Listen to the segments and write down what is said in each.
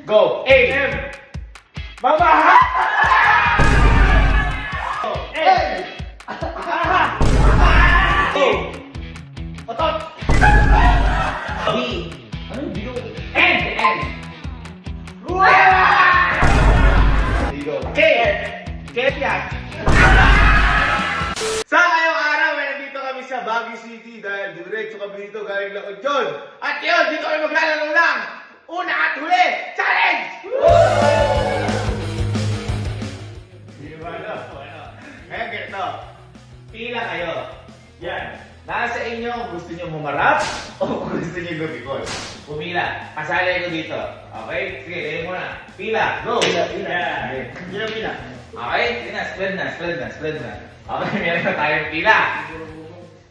Go! A! M. Mama! N! O! Otot! B! Ano yung bigo? N! N! Bigo. K! Ketias! Sa ngayong araw, nandito kami sa Baguio City dahil diretso kami dito galing La Union. At yun, dito kami maglalaro ng una at huli challenge! Ngayon, ganito. Pila kayo. Yan. Nasa inyo kung gusto nyo humarap o kung gusto nyo lumikot. Pumila. Kasali ko dito. Okay? Sige, lagyan mo na. Pila. Go! Pila. Okay. Pila. Okay? Sige na. Spread na. Okay, meron na tayong pila.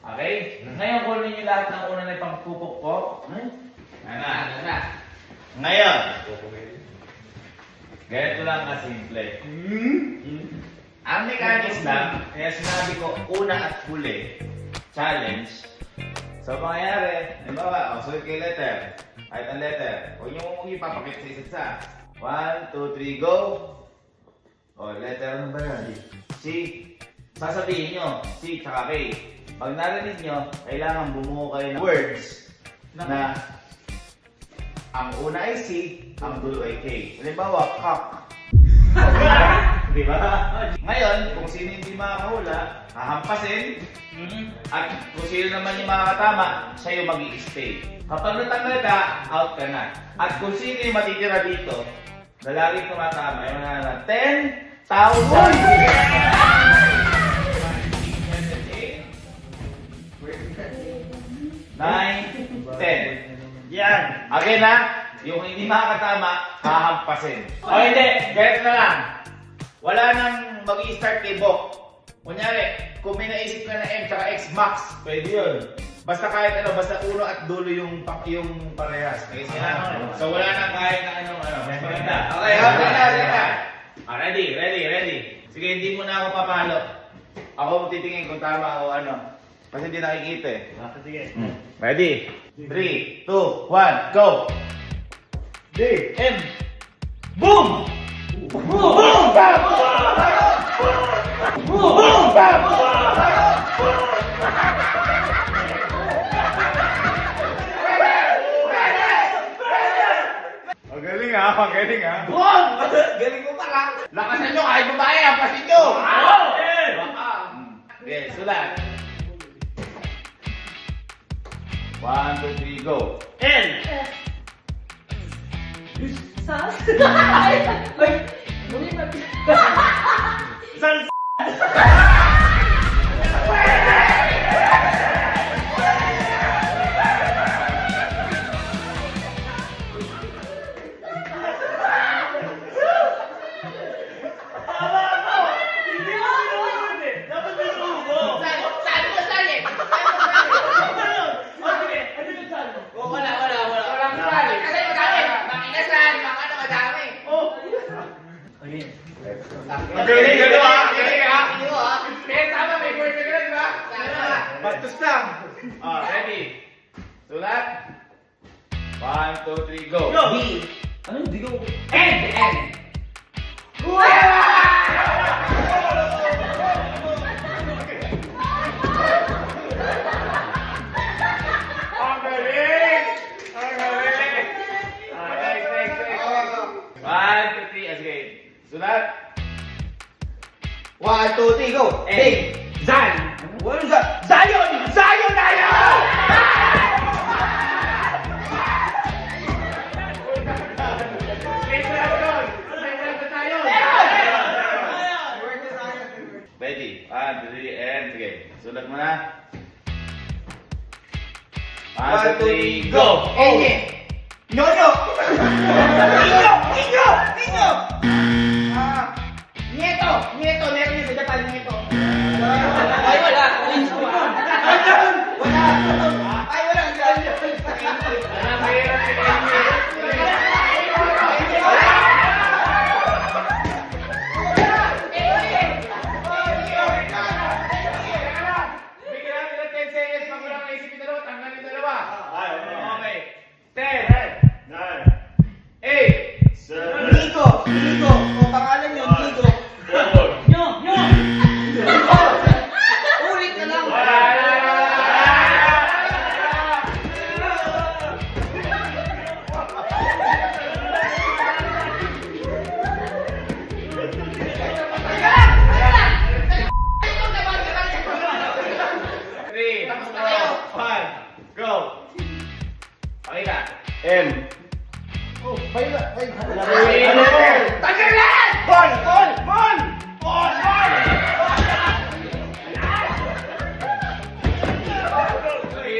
Okay? Ngayon, kunin nyo lahat ng una na pangpupukpok. Ano na. Ngayon. Ganito lang kasimple. Ang mechanics lang, kaya sinabi ko una at huli, challenge. So, mangyayari, halimbawa, sulit kayo letter. Kahit ang letter. Huwag nyo mong ipapakit sa isa't isa. 1, 2, 3, go! O, letter ano ba yan? C. Sasabihin nyo, C tsaka K. Pag narinig nyo, kailangan bumuo kayo ng words na ang una ay C, ang dulo ay K. Halimbawa, cock. Di ba? Ngayon, kung sino hindi makakahula, hahampasin. At kung sino naman yung makakatama, siya yung mag-i-stay. Kapag natanggal ka, out ka na. At kung sino yung matitira dito, na laging tumatama, yung na 10,000. 9, 10. Yan. Again na, yung hindi makakatama, hahampasin. O hindi, ganito na lang. Wala nang mag-i-start kay Bok. Kunyari, kung may naisip ka na M tsaka X max, pwede yun. Basta kahit ano, basta uno at dulo yung parehas. Okay, so wala nang kahit na anong ano. Maganda. Okay, ready. Sige, hindi mo na ako papalo. Ako titingin kung tama o ano. Kasi hindi nakikita eh. Sige. Ready? 3, 2, 1, go! D. M! Boom! Boom! Boom! Bam! Boom! Bam! Magaling ha? Boom! Galing mo pala! Lakasan nyo kahit babae, hampasin nyo! Okay, sulat. 1, 2, 3, go! N. Saan? Sal. Magaling ha? Kaya tama, may word na gano'n, diba? Bastos lang. Ready? Sulat? 1, 2, 3, go! Go! B! Ano yung digo? N! Ang galing! Next. 1, 2, 3, sige. Sulat? 1, 2, 3, go! A! Zan. What is that? Zion! Zion na yun! Ready? 1, 2, 3, and sige. Sulat mo na. 1, 2, 3, go! Enye. Nyono! Ninyo. Nieto! Meron yung sa Japan, Nieto. Ay, wala. Ay, wala. Mahirap si Enye. Okay. 10, 9, 8, 7, Digo. O, pangalan yun, Digo. Nyo! Ulit ka lang! Three, Tapos na kayo. one, go! Okay ka. M. Oh, payo na. Ano? Tagalan! Mon! Mon! Mon! Mon! Mon!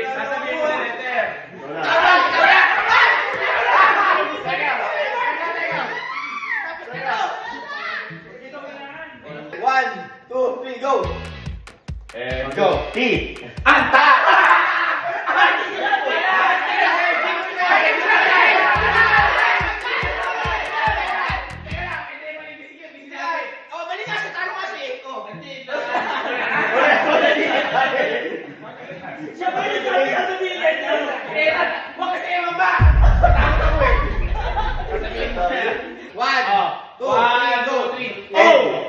Sasabihin mo na letter. Kawan! One, two, three, go! And go. T. Anta! Oh, balik ka sa talo kasi. Oh, hindi. Siya ba yung sabi ka sabihin? Huwag kasi yung ba? One, two, One, go. two, three. Oh!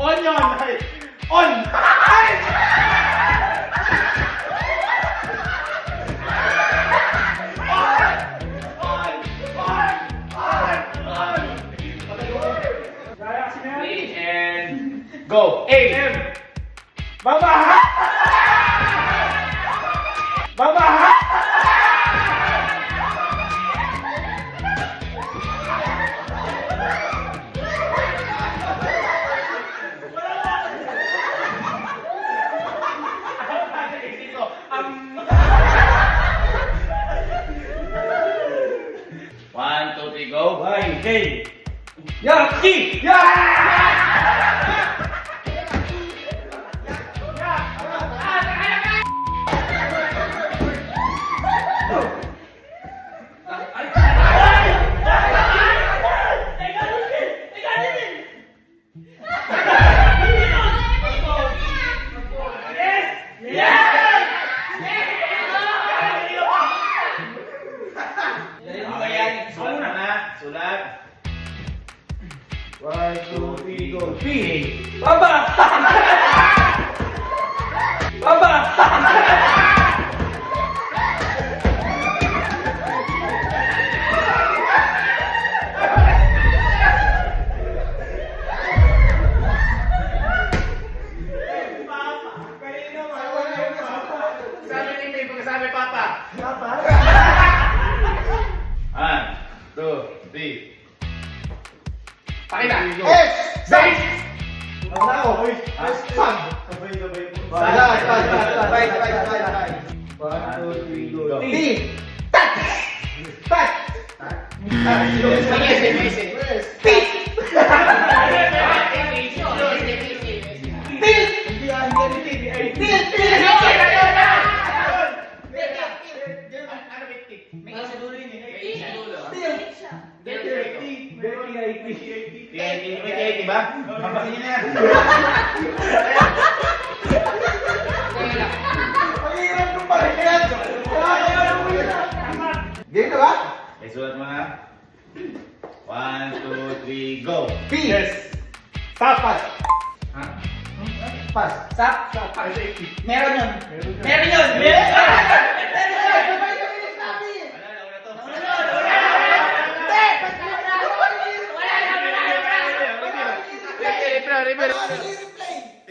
Onion! On! Three and go. A. Mama! Mama! One, two, three, go. Why? Hey! Yaki! Yeah! Sulat mo na. Sulat. One, two, three, go. P. Baba! Baba! Sabi ni May, pagkasabi Papa. Papa? One, two, three. Pakita. S! Six. Ako na ako. Sab! Sabay. Sabay. One, two, three, go. Go. T! Tat! Tat! May ba? Papasin niyo na yan. Ang hirap kong parehas! Game na ba? Okay, sulat mo na. One, two, three, go. P! Tapas! Ha? Pas! Sap? Meron yun. Meron Meron yun. Meron yun.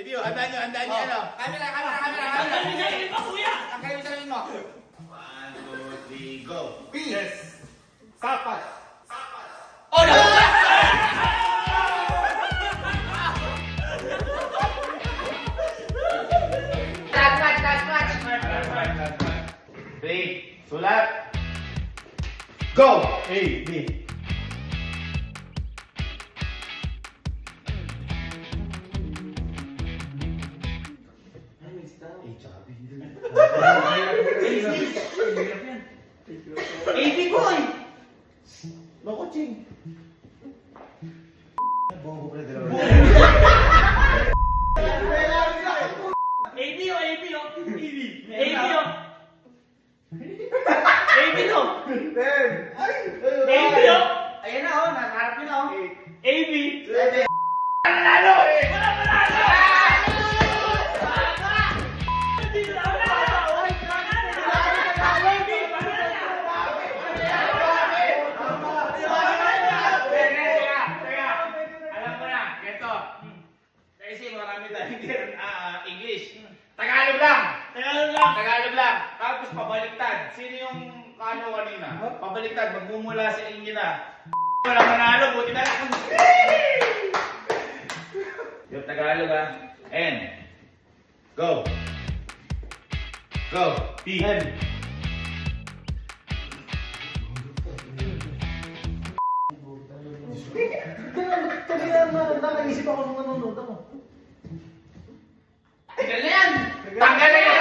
Review, andaan nyo, ano? Camera. Ang kayo sabihin mo. One, two, three, go. P! Tapas! Oh, no! Three, sulat. Go! A, B. AB boy! Loko, Ching. Bongo pre, dalawa. AB o. AB no! Ten! Ay! AB o! Ayan na oh, you know, AB. Nanalo eh! Alam mo na, ganito. Kasi marami tayong English. Tagalog lang. Tagalog lang. Tapos pabaliktad. Sino yung ano kanina? Pabaliktad. Magmumula sa inyo na. Walang manalo. Buti na lang. Yung Tagalog ah. N. Go. Go. P. N. Nakaisip ako nung nanonood ako. Tanggal na yan! Tanggal na yan!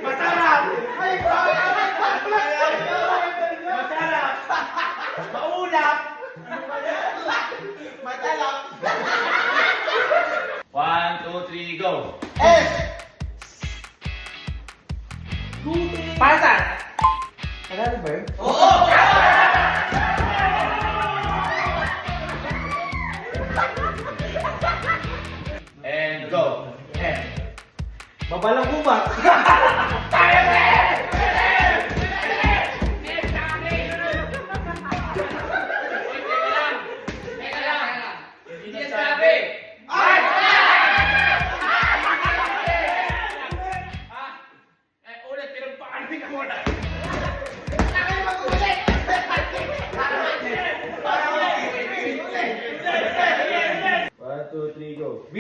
Masarap! Masarap! Maulap! Matalap! 1, 2, 3, go. S! Pasas! Tagalog ba yun? Oo! And go. N. Babalang gubat. Tayo na! Teka lang. Hindi sabi. Ay! Ulit, pinampaan ka muna. One, two, three, go. B.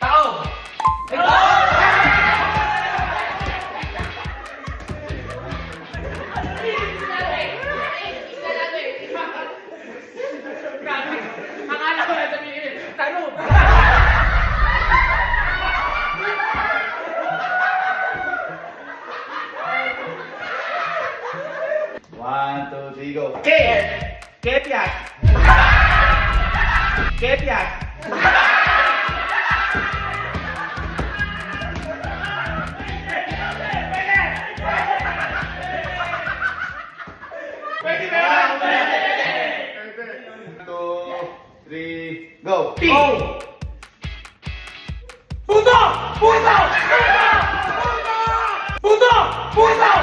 Tao. Akala ko na sabihin. Tanong. 1, 2, 3, go. K. Kepiat. Kepiat. Pwede ba yan? 2, 3, go. P. Puto! Puto! Puto! Puto!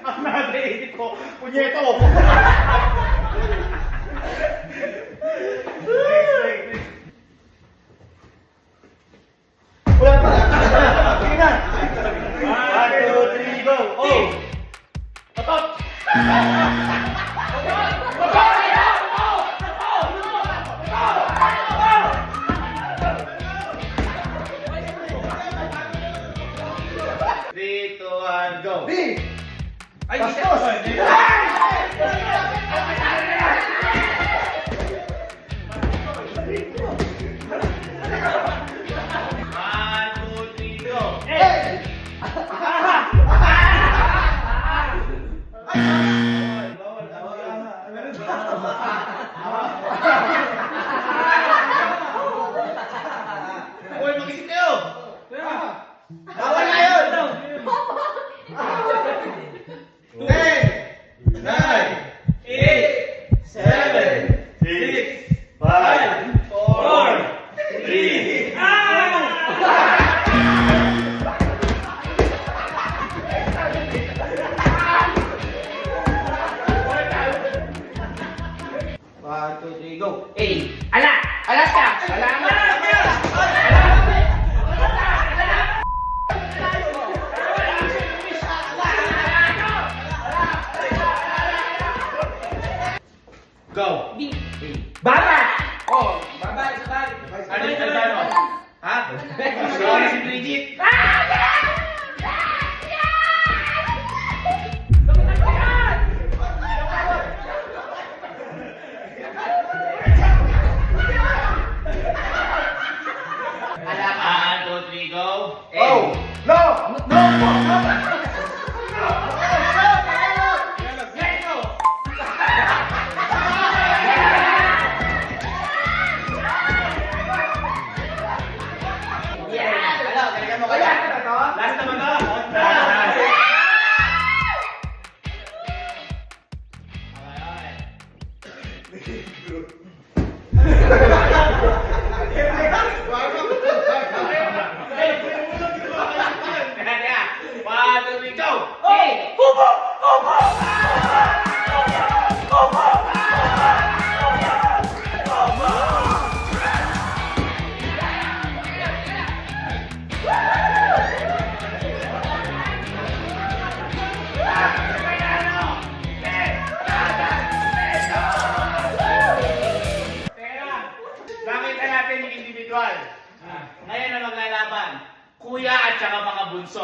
Ang nasa-isip ko, punyeto! Wala pa. Sige na. 1, 2, 3, go. Oh! Otot! Three, two, one, go. B. Ay, Bastos. One, two, three, go. A. Uy, mag-isip kayo! Bawal na yun. 10, 9, 8, 7, 6, 5, 4, 3, Oh! No! No! Last naman to. Last. Teka. 1, 2, 3, go! Teka. Nakita natin yung individual. Ngayon na maglalaban. Kuya at saka mga bunso.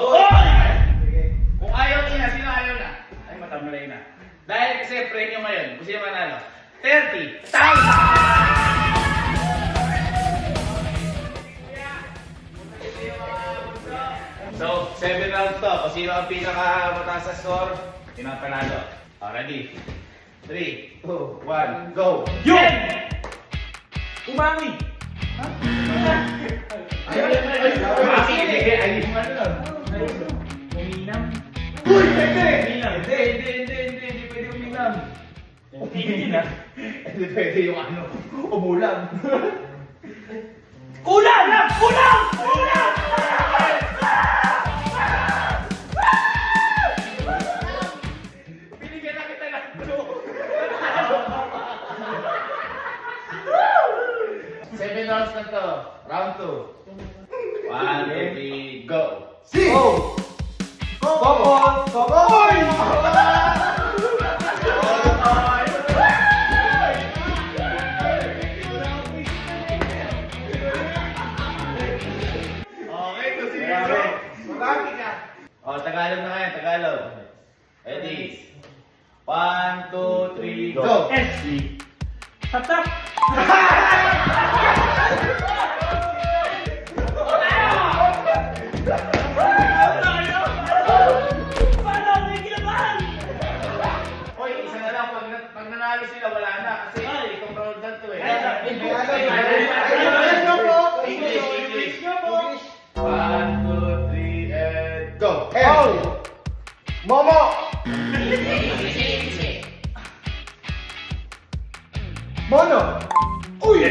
Kung ayaw niya, sino ayaw na? Ay, matamlay na. Dahil kasi premyo ngayon, kung sino manalo, 30,000! So, 7 rounds to. Kung sino ang pinakamataas sa score, yun ang panalo. Ready? 3, 2, 1, go! Yun! Umami! Ay, yung ano lang. Uminam? Uy, pwede! Hindi pwede uminam. Uminam? Hindi pwede yung ano, umulam. Kulang! Kulang! Kulang! Binigyan na kita ng clue. 7 rounds na to. Round 2. 1, 2, 3, go! Oh! Kokol! Kokol! Okay, to si Rizzo. Marami ka. O, Tagalog na ngayon, Tagalog. Ready? 1, 2, 3, go! SC. Hatap! Paano? May kinabahan! Hoy, isa na lang. Pag nanalo sila, wala na. Kasi itong round na to eh. English. 1, 2, 3, and go! Oh! Momo! Mono! Uy!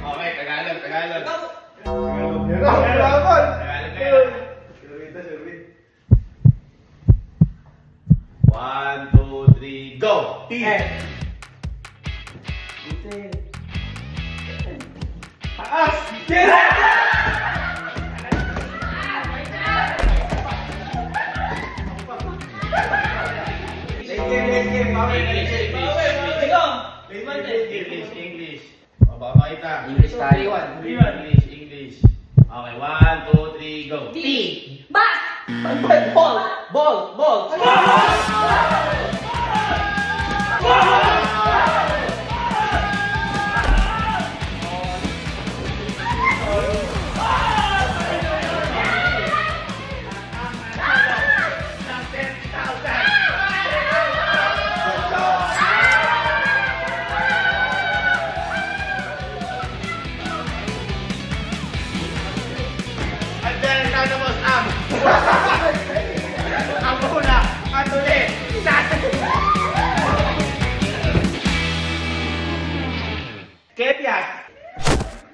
Okay, Tagalog. Yun ang laban! Tagalog na yan. 1, 2, 3, go! Taas! English. O, baka makita. English tayo. English. Okay, 1, 2, 3, go. T. Bas! Ball! Ball! Ball!